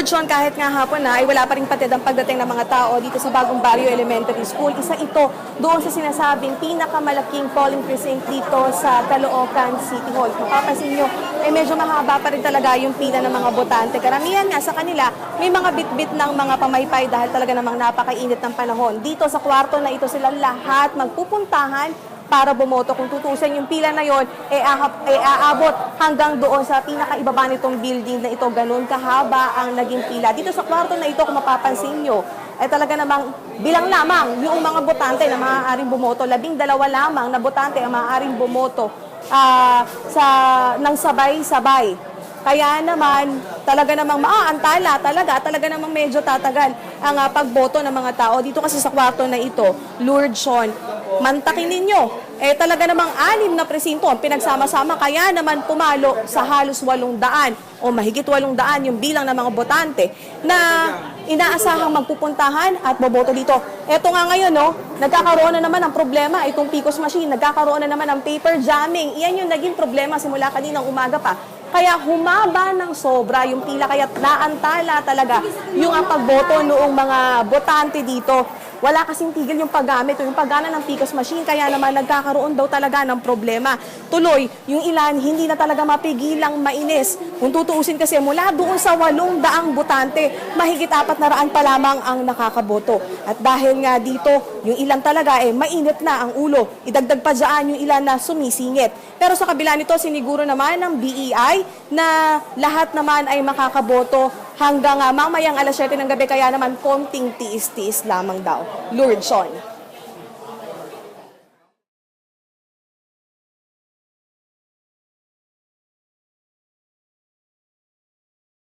Lurdson, kahit nga hapon na, ay wala pa rin patid ang pagdating ng mga tao dito sa Bagong Barrio Elementary School. Isa ito doon sa sinasabing pinakamalaking polling precinct dito sa Caloocan City Hall. Mapapansin nyo, medyo mahaba pa rin talaga yung pila ng mga botante. Karamihan nga sa kanila, may mga bitbit ng mga pamaypay dahil talaga namang napakainit ng panahon. Dito sa kwarto na ito sila lahat magpupuntahan para bumoto. Kung tutusin yung pila na yon, aabot hanggang doon sa pinakaibaba nitong building na ito. Ganun kahaba ang naging pila. Dito sa kwarto na ito, kung mapapansin nyo, ay talaga namang bilang lamang yung mga botante na maaaring bumoto. 12 lamang na botante ang maaaring bumoto ng sabay-sabay. Kaya naman, talaga namang maaantala, talaga namang medyo tatagal ang pagboto ng mga tao. Dito kasi sa kwarto na ito, Lurdson, mantakin ninyo, talaga namang 6 na presinto ang pinagsama-sama, kaya naman pumalo sa halos 800 o mahigit 800 yung bilang ng mga botante na inaasahang magpupuntahan at boboto dito. Eto nga ngayon, nagkakaroon na naman ng problema itong PCOS machine, nagkakaroon na naman ng paper jamming. Iyan yung naging problema simula kaninang umaga pa. Kaya humaba ng sobra yung pila, kaya naantala talaga yung pagboto noong mga botante dito. Wala kasing tigil yung paggamit o yung paggana ng PCOS machine, kaya naman nagkakaroon daw talaga ng problema. Tuloy, yung ilan hindi na talaga mapigilang mainis. Kung tutuusin kasi mula doon sa 800 botante, mahigit 400 pa lamang ang nakakaboto. At dahil nga dito, yung ilan talaga mainit na ang ulo. Idagdag pa dyan yung ilan na sumisingit. Pero sa kabila nito, siniguro naman ng BEI na lahat naman ay makakaboto hanggang mamayang alas 7 ng gabi, kaya naman konting tiis-tiis lamang daw. Lurdson.